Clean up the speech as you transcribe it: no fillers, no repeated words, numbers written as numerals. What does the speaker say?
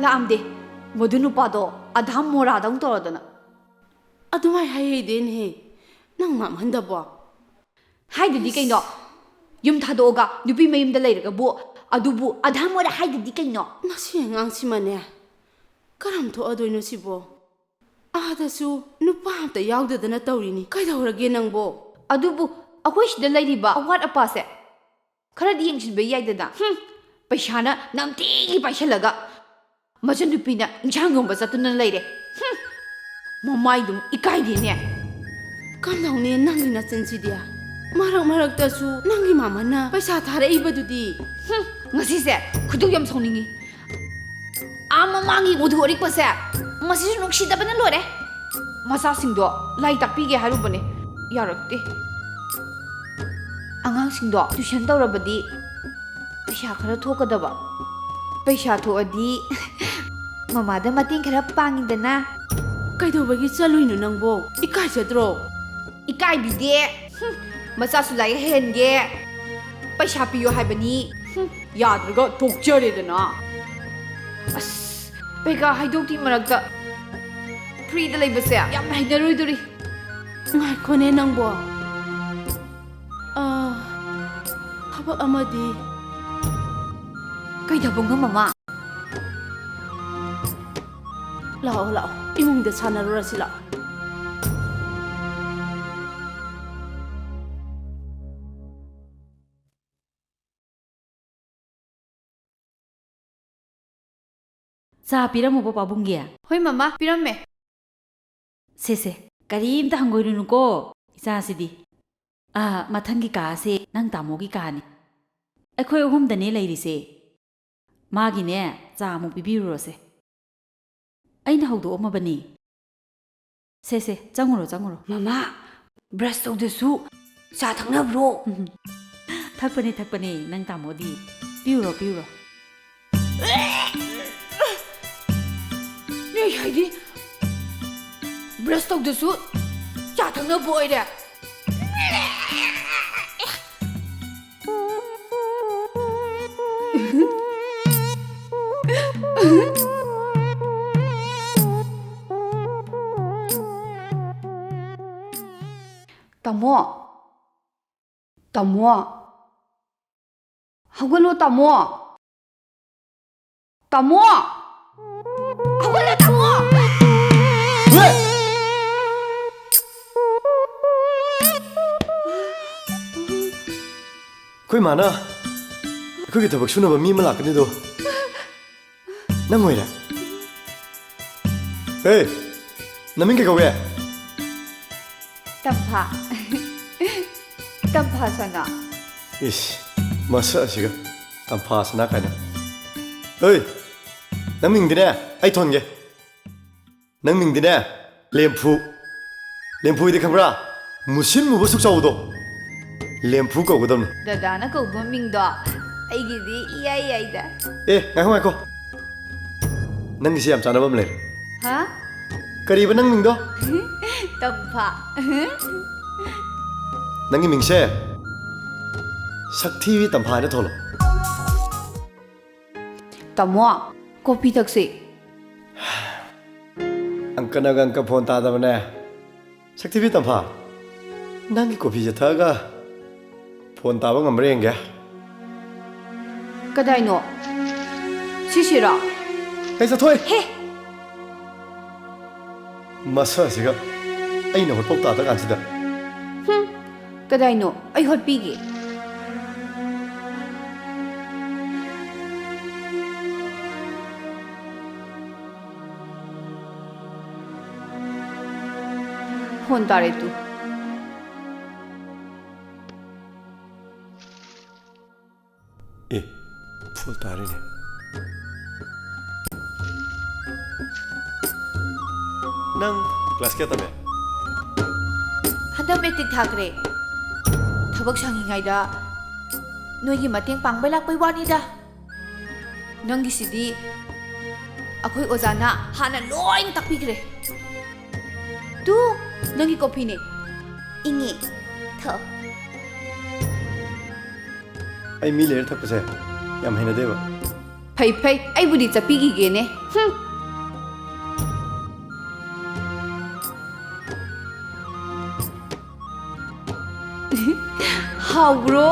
ꯂꯥꯛꯑꯝꯗꯦ ꯃꯗꯨ ꯅꯨꯄꯥꯗꯣ ꯑꯙꯥꯝ ꯃꯣꯔꯥꯗꯧ ꯇꯧꯔꯗꯅ ꯑꯗꯨꯃꯥꯏ ꯍꯥꯏꯍꯩꯗꯦꯅꯦꯍꯦ ꯅꯪ ꯉꯝꯍꯟꯗꯕꯣ ꯍꯥꯏꯗꯨꯗꯤ ꯀꯩꯅꯣ ꯌꯨꯝ ꯊꯥꯗꯣꯛꯑꯒ ꯅꯨꯄꯤ ꯃꯌꯨꯝꯗ ꯂꯩꯔꯒꯕꯨ ꯑꯗꯨꯕꯨ ꯑꯙꯥꯝ ꯃꯣꯔꯥ ꯍꯥꯏꯗꯨꯗꯤ ꯀꯩꯅꯣ ꯃꯁꯤ ꯑꯉꯥꯡꯁꯤꯃꯅꯦ ꯀꯔꯝ ꯊꯣꯛꯑꯗꯣꯏꯅꯣ ꯁꯤꯕꯣ ꯑꯥꯗꯁꯨ ꯅꯨꯄꯥ ꯑꯝꯇ ꯌꯥꯎꯗꯗꯅ ꯇꯧꯔꯤꯅꯤ ꯀꯩꯗꯧꯔꯒꯦ ꯅꯪꯕꯣ ꯑꯗꯨꯕꯨ ꯑꯩꯈꯣꯏ ꯁꯤꯗ ꯂꯩꯔꯤꯕ ꯑꯋꯥꯠ ꯑꯄꯥꯁꯦ ꯈꯔꯗꯤ ꯌꯦꯡꯁꯤꯟꯕ ꯌꯥꯏꯗꯅ ꯄꯩꯁꯥꯅ ꯅꯝꯊꯤꯒꯤ ꯄꯥꯏꯁꯜꯂꯒ ꯃꯆꯟꯅꯨꯄꯤꯅ ꯏꯟꯁꯥꯡ ꯌꯣꯟꯕ ꯆꯠꯇꯨꯅ ꯂꯩꯔꯦ ꯃꯃꯥꯏꯗꯨꯝ ꯏꯀꯥꯏꯗꯦꯅꯦ ꯀꯝꯗꯧꯅꯦ ꯅꯪꯒꯤ ꯅꯆꯟꯁꯤꯗꯤ ꯃꯔꯛ ꯃꯔꯛꯇꯁꯨ ꯅꯪꯒꯤ ꯃꯥꯃꯅ ꯄꯩꯁꯥ ꯊꯥꯔꯛꯏꯕꯗꯨꯗꯤ ꯉꯁꯤꯁꯦ ꯈꯨꯗꯧ ꯌꯥꯝ ꯁꯥꯎꯅꯤꯡꯉꯤ ꯃꯃꯥꯡꯒꯤ ꯃꯨꯗꯨ ꯑꯔꯤꯛꯄꯁꯦ ꯃꯁꯤꯁꯨ ꯅꯨꯡꯁꯤꯗꯕꯅ ꯂꯣꯏꯔꯦ ꯃꯆꯥꯁꯤꯡꯗꯣ ꯂꯥꯏꯔꯤꯛ ꯇꯥꯛꯄꯤꯒꯦ ꯍꯥꯏꯔꯨꯕꯅꯦ ꯌꯥꯔꯛꯇꯦ ꯑꯉꯥꯡꯁꯤꯡꯗꯣ ꯇ꯭ꯌꯨꯁꯟ ꯇꯧꯔꯕꯗꯤ ꯄꯩꯁꯥ ꯈꯔ ꯊꯣꯛꯀꯗꯕ ꯄꯩꯁꯥ ꯊꯣꯛꯑꯗꯤ ꯃꯃꯥꯗ ꯃꯇꯦꯡ ꯈꯔ ꯄꯥꯡꯉꯤꯗꯅ ꯀꯩꯗꯧꯕꯒꯤ ꯆꯠꯂꯨꯏꯅꯣ ꯅꯪꯕꯣ ꯏꯀꯥꯏꯖꯗ꯭ꯔꯣ ꯏꯀꯥꯏꯕꯤꯗꯦ ꯃꯆꯥꯁꯨ ꯂꯥꯏꯔꯤꯛ ꯍꯩꯍꯟꯒꯦ ꯄꯩꯁꯥ ꯄꯤꯌꯣ ꯍꯥꯏꯕꯅꯤ ꯌꯥꯗ꯭ꯔꯒ ꯇꯣꯛꯆꯔꯦꯗꯅ ꯑꯁ ꯄꯩꯀꯥ ꯍꯥꯏꯗꯣꯛꯇꯤ ꯃꯔꯛꯇ ꯐ꯭ꯔꯤꯗ ꯂꯩꯕꯁꯦ ꯌꯥꯝ ꯍꯩꯅꯔꯣꯏꯗꯣꯔꯤ ꯉꯥꯏꯈꯣꯅꯦ ꯅꯪꯕꯣ ꯊꯕꯛ ꯑꯃꯗꯤ ꯀꯩ ꯊꯕꯛꯅꯣ ꯃꯃꯥ ꯂꯥꯛꯑꯣ ꯂꯥꯛꯑꯣ ꯏꯃꯨꯡꯗ ꯁꯥꯟꯅꯔꯨꯔꯁꯤ ꯂꯥꯛꯑꯣ ꯆꯥ ꯄꯤꯔꯝꯃꯨꯕ ꯄꯥꯕꯨꯡꯒꯤ ꯍꯣꯏ ꯃꯃꯥ ꯄꯤꯔꯝꯃꯦ ꯁꯦ ꯀꯔꯤꯝꯇ ꯍꯪꯒꯣꯏꯔꯨꯅꯨꯀꯣ ꯏꯆꯥꯁꯤꯗꯤ ꯃꯊꯪꯒꯤ ꯀꯥꯁꯦ ꯅꯪ ꯇꯥꯃꯣꯒꯤ ꯀꯥꯅꯤ ꯑꯩꯈꯣꯏ ꯑꯍꯨꯝꯗꯅꯦ ꯂꯩꯔꯤꯁꯦ ꯃꯥꯒꯤꯅꯦ ꯆꯥ ꯑꯃꯨꯛ ꯄꯤꯕꯤꯔꯨꯔꯁꯦ ꯑꯩꯅ ꯍꯧꯗꯣꯛꯑꯝꯃꯕꯅꯤ ꯁꯦ ꯆꯪꯉꯨꯔꯣ ꯃꯃꯥ ꯕ꯭ꯔꯁ ꯇꯧꯗꯁꯨ ꯆꯥ ꯊꯛꯅꯕ꯭ꯔꯣ ꯊꯛꯄꯅꯦ ꯅꯪ ꯇꯥꯃꯣꯗꯤ ꯄꯤꯌꯨꯔꯣ ꯅꯣꯏ ꯍꯥꯏꯗꯤ ꯕ꯭ꯔꯁ ꯇꯧꯗꯁꯨ ꯆꯥ ꯊꯛꯅꯕ ꯑꯣꯏꯔꯦ ꯇꯥꯃꯣ ꯍꯧꯒꯠꯂꯣ ꯇꯥꯃꯣ ꯍꯧꯒꯠꯂꯣ ꯇꯥꯃꯣ ꯑꯩꯈꯣꯏ ꯃꯥꯅ ꯑꯩꯈꯣꯏꯒꯤ ꯊꯕꯛ ꯁꯨꯅꯕ ꯃꯤ ꯑꯃ ꯂꯥꯛꯀꯅꯤꯗꯣ ꯅꯪ ꯑꯣꯏꯔꯦ ꯅꯃꯤꯡ ꯀꯩ ꯀꯧꯒꯦ ꯇꯝꯐꯥ ꯁꯅꯥ ꯏꯁ ꯃꯁꯛ ꯑꯁꯤꯒ ꯇꯝꯐꯥ ꯁꯅꯥ ꯀꯥꯏꯅ ꯅꯪ ꯃꯤꯡꯗꯤꯅꯦ ꯑꯩ ꯊꯣꯟꯒꯦ ꯅꯪ ꯃꯤꯡꯗꯤꯅꯦ ꯂꯦꯝꯐꯨꯗꯤ ꯈꯪꯕ꯭ꯔꯥ ꯃꯨꯁꯤꯟ ꯃꯨꯕ ꯁꯨꯛ ꯆꯥꯎꯕꯗꯣ ꯂꯦꯝꯐꯨ ꯀꯧꯒꯗꯕꯅꯤ ꯗꯗꯥꯅ ꯀꯧꯕ ꯃꯤꯡꯗꯣ ꯑꯩꯒꯤꯗꯤ ꯏꯌꯥꯏ ꯌꯥꯏꯗ ꯉꯥꯏꯈꯣ ꯅꯪꯒꯤꯁꯦ ꯌꯥꯝ ꯆꯥꯟꯅꯕ ꯑꯃ ꯂꯩꯔꯦ ꯍꯥ ꯀꯔꯤꯕ ꯅꯪ ꯃꯤꯡꯗꯣ ꯇꯝꯐꯥ ꯅꯪꯒꯤ ꯃꯤꯡꯁꯦ ꯁꯛꯊꯤꯕꯤ ꯇꯝꯐꯥ ꯍꯥꯏꯅ ꯊꯣꯜꯂꯣ ꯇꯥꯃꯣ ꯀꯣꯐꯤ ꯊꯛꯁꯤ ꯑꯪꯀꯅꯒ ꯑꯪꯀ ꯐꯣꯟ ꯇꯥꯗꯕꯅꯦ ꯁꯛꯊꯤꯕꯤ ꯇꯝꯐꯥ ꯅꯪꯒꯤ ꯀꯣꯐꯤꯁꯦ ꯊꯛꯑꯒ ꯐꯣꯟ ꯇꯥꯕ ꯉꯝꯕ꯭ꯔꯥ ꯌꯦꯡꯒꯦ ꯀꯗꯥꯏꯅꯣ ꯁꯤꯔꯣ ꯆꯠꯊꯣꯛꯑꯦ ꯃꯁꯛ ꯑꯁꯤꯒ ꯑꯩꯅ ꯍꯣꯠꯄꯥꯎ ꯇꯥꯗ ꯀꯥꯟꯁꯤꯗ ꯀꯗꯥꯏꯅꯣ ꯑꯩ ꯍꯣꯠꯄꯤꯒꯦ ꯐꯣꯟ ꯇꯥꯔꯦ ꯇꯨ ꯐꯨꯜ ꯇꯥꯔꯤꯅꯦ ꯅꯪ ꯀ꯭ꯂꯥꯁ ꯀꯌꯥ ꯇꯝꯃꯦ ꯍꯟꯗꯛ ꯃꯦꯇ꯭ꯔꯤꯛ ꯊꯥꯈ꯭ꯔꯦ ꯊꯕꯛ ꯁꯪꯉꯤꯉꯩꯗ ꯅꯣꯏꯒꯤ ꯃꯇꯦꯡ ꯄꯥꯡꯕꯩ ꯂꯥꯛꯄꯩ ꯋꯥꯅꯤꯗ ꯅꯪꯒꯤꯁꯤꯗꯤ ꯑꯩꯈꯣꯏ ꯑꯣꯖꯥꯅ ꯍꯥꯟꯅ ꯂꯣꯏꯅ ꯇꯥꯛꯄꯤꯈ꯭ꯔꯦ ꯇꯨ ꯅꯪꯒꯤ ꯀꯣꯐꯤꯅꯦ ꯏꯪꯉꯦ ꯊꯛ ꯑꯩ ꯃꯤ ꯂꯩꯔ ꯊꯛꯄꯁꯦ ꯌꯥꯝ ꯍꯩꯅꯗꯦꯕ ꯐꯩ ꯐꯩ ꯑꯩꯕꯨꯗꯤ ꯆꯠꯄꯤꯈꯤꯒꯦꯅꯦ ꯍꯥꯎꯕ꯭ꯔꯣ